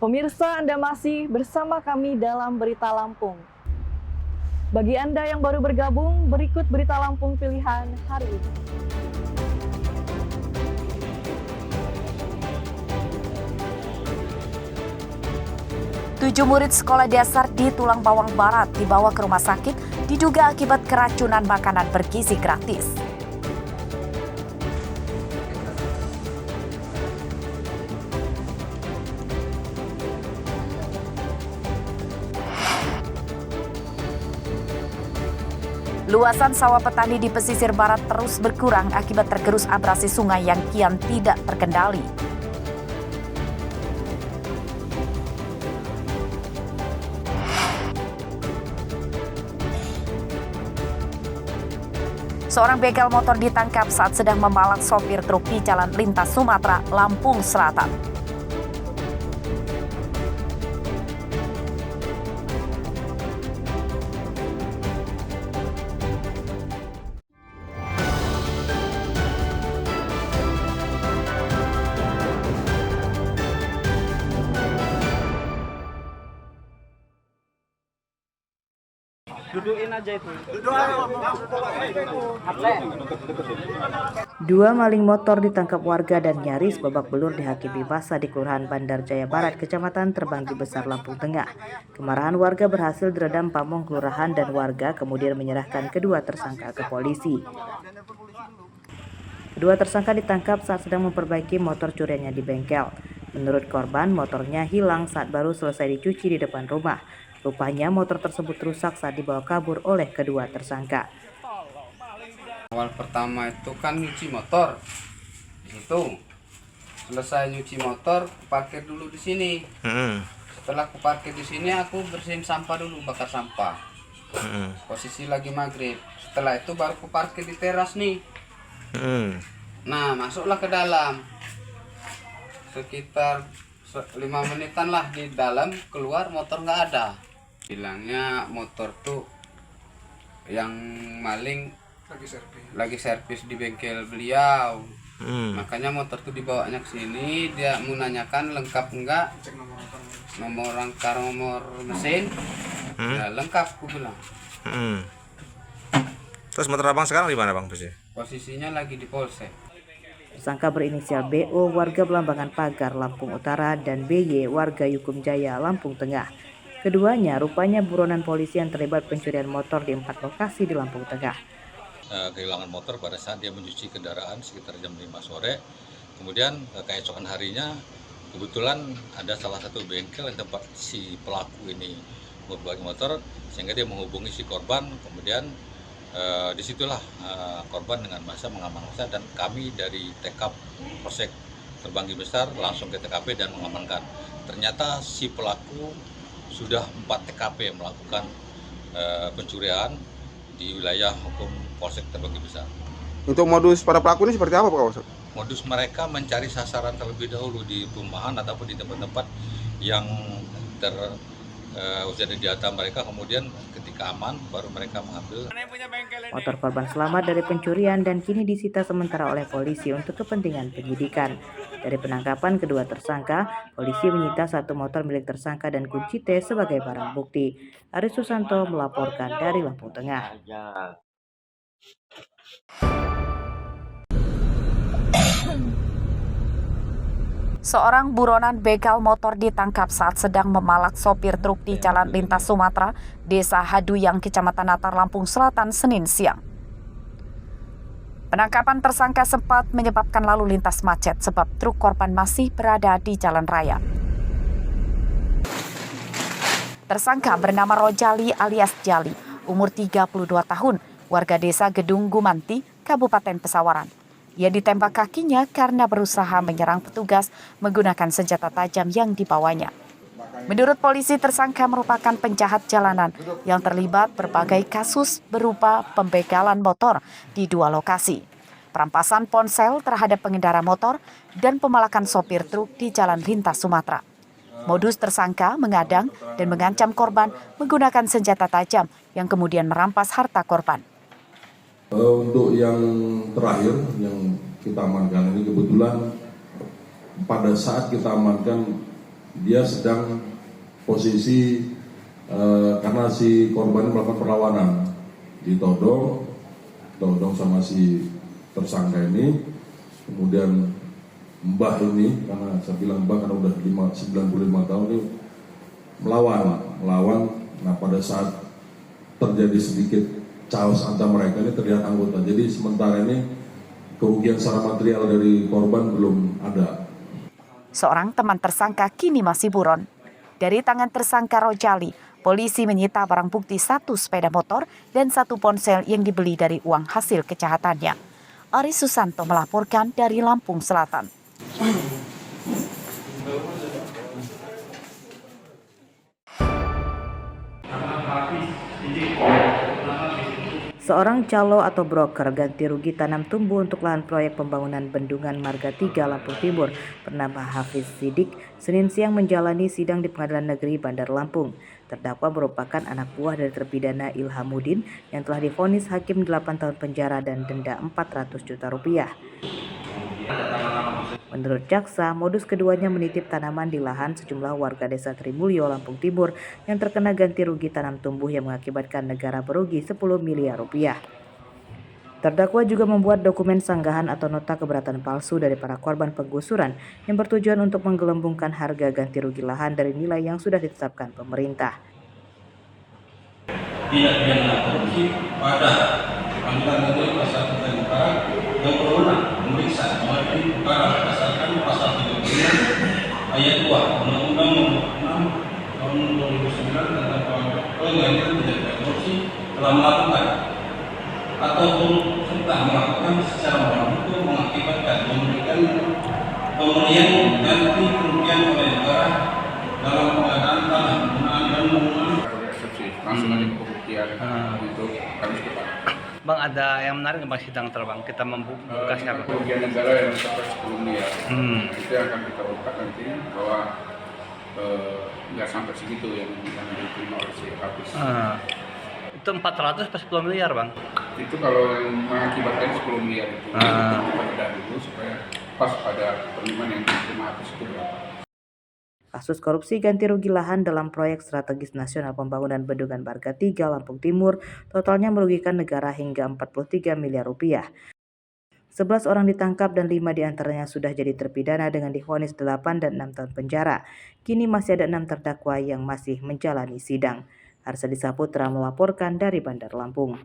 Pemirsa, Anda masih bersama kami dalam Berita Lampung. Bagi Anda yang baru bergabung, berikut Berita Lampung pilihan hari ini. Tujuh murid sekolah dasar di Tulang Bawang Barat dibawa ke rumah sakit diduga akibat keracunan makanan bergizi gratis. Luasan sawah petani di pesisir barat terus berkurang akibat tergerus abrasi sungai yang kian tidak terkendali. Seorang begal motor ditangkap saat sedang membalak sopir truk di Jalan Lintas Sumatera, Lampung Selatan. Dudukin aja itu. Dua maling motor ditangkap warga dan nyaris babak belur dihakimi massa di Kelurahan Bandar Jaya Barat, Kecamatan Terbanggi Besar, Lampung Tengah. Kemarahan warga berhasil diredam pamong kelurahan dan warga kemudian menyerahkan kedua tersangka ke polisi. Kedua tersangka ditangkap saat sedang memperbaiki motor curiannya di bengkel. Menurut korban, motornya hilang saat baru selesai dicuci di depan rumah. Rupanya motor tersebut rusak saat dibawa kabur oleh kedua tersangka. Awal pertama itu kan nyuci motor di situ. Selesai nyuci motor, aku parkir dulu di sini. Setelah aku parkir di sini, aku bersihin sampah dulu, bakar sampah. Posisi lagi maghrib. Setelah itu baru aku parkir di teras nih. Nah, masuklah ke dalam. Sekitar 5 menitan lah di dalam, keluar motor nggak ada. Bilangnya motor tuh yang maling lagi servis di bengkel beliau. Makanya motor tuh dibawanya ke sini, dia mau nanyakan lengkap enggak, nomor rangka, nomor mesin. Ya, lengkap aku bilang. Terus motor abang sekarang di mana bang Posisinya lagi di polsek. Tersangka berinisial BO warga Belambangan Pagar, Lampung Utara, dan BY warga Yukum Jaya, Lampung Tengah. Keduanya rupanya buronan polisi yang terlibat pencurian motor di 4 lokasi di Lampung Tengah. Kehilangan motor pada saat dia mencuci kendaraan sekitar jam 5 sore. Kemudian keesokan harinya kebetulan ada salah satu bengkel yang tempat si pelaku ini membuat motor, sehingga dia menghubungi si korban. Kemudian disitulah korban dengan massa mengamankan massa, dan kami dari TK Polsek Terbanggi Besar langsung ke TKP dan mengamankan. Ternyata si pelaku sudah 4 TKP melakukan pencurian di wilayah hukum Polsek Terbanggi Besar. Untuk modus para pelaku ini seperti apa Pak? Modus mereka mencari sasaran terlebih dahulu di perumahan ataupun di tempat-tempat yang sudah di data mereka, kemudian ketika aman baru mereka mengambil. Motor korban selamat dari pencurian dan kini disita sementara oleh polisi untuk kepentingan penyidikan. Dari penangkapan kedua tersangka, polisi menyita 1 motor milik tersangka dan kunci T sebagai barang bukti. Aris Susanto melaporkan dari Lampung Tengah. Seorang buronan begal motor ditangkap saat sedang memalak sopir truk di Jalan Lintas Sumatera, Desa Haduyang, Kecamatan Natar, Lampung Selatan, Senin siang. Penangkapan tersangka sempat menyebabkan lalu lintas macet sebab truk korban masih berada di jalan raya. Tersangka bernama Rojali alias Jali, umur 32 tahun, warga desa Gedung Gumanti, Kabupaten Pesawaran. Ia ditembak kakinya karena berusaha menyerang petugas menggunakan senjata tajam yang dibawanya. Menurut polisi, tersangka merupakan penjahat jalanan yang terlibat berbagai kasus berupa pembegalan motor di 2 lokasi, perampasan ponsel terhadap pengendara motor, dan pemalakan sopir truk di Jalan Lintas Sumatera. Modus tersangka mengadang dan mengancam korban menggunakan senjata tajam yang kemudian merampas harta korban. Untuk yang terakhir yang kita amankan ini, kebetulan pada saat kita amankan dia sedang posisi karena si korban melakukan perlawanan, ditodong sama si tersangka ini, kemudian mbah ini, karena saya bilang mbah karena udah 95 tahun ini, melawan. Nah pada saat terjadi sedikit chaos antar mereka ini terlihat anggota. Jadi sementara ini kerugian secara material dari korban belum ada. Seorang teman tersangka kini masih buron. Dari tangan tersangka Rojali, polisi menyita barang bukti 1 sepeda motor dan 1 ponsel yang dibeli dari uang hasil kejahatannya. Ari Susanto melaporkan dari Lampung Selatan. Seorang calo atau broker ganti rugi tanam tumbuh untuk lahan proyek pembangunan Bendungan Marga 3 Lampung Timur bernama Hafiz Sidik Senin siang menjalani sidang di Pengadilan Negeri Bandar Lampung. Terdakwa merupakan anak buah dari terpidana Ilhamuddin yang telah divonis hakim 8 tahun penjara dan denda 400 juta rupiah. Menurut jaksa, modus keduanya menitip tanaman di lahan sejumlah warga desa Trimulyo, Lampung Timur yang terkena ganti rugi tanam tumbuh yang mengakibatkan negara merugi 10 miliar rupiah. Terdakwa juga membuat dokumen sanggahan atau nota keberatan palsu dari para korban penggusuran yang bertujuan untuk menggelembungkan harga ganti rugi lahan dari nilai yang sudah ditetapkan pemerintah. Tidak pidana korupsi pada Pengadilan Negeri Pasar Utara yang berwenang memeriksa mengadili perkara berdasarkan pasal 39 ayat 2 Undang-Undang Nomor 6 Tahun 2009 tentang pengadilan tindak pidana korupsi telah melakukan ataupun serta melakukan secara melawan hukum mengakibatkan pemberian ganti kerugian oleh negara dalam pengadaan tanah penggunaan dan pembangunan langsung ada pembuktian untuk kami cepat. Bang, ada yang menarik Bang sidang terbang kita membuka siapa? Kerugian negara yang sampai 10 miliar. Itu yang akan kita ungkap nanti bahwa nggak sampai segitu yang diterima oleh si Hafiz. Itu 400 pas 10 miliar Bang? Itu kalau yang mengakibatkan 10 miliar itu kita bedah dulu supaya pas pada penerimaan yang diterima Hafiz itu berapa. Kasus korupsi ganti rugi lahan dalam proyek strategis nasional pembangunan Bendungan Marga 3 Lampung Timur totalnya merugikan negara hingga 43 miliar rupiah. 11 orang ditangkap dan 5 diantaranya sudah jadi terpidana dengan divonis 8 dan 6 tahun penjara. Kini masih ada 6 terdakwa yang masih menjalani sidang. Harsadi Saputra melaporkan dari Bandar Lampung.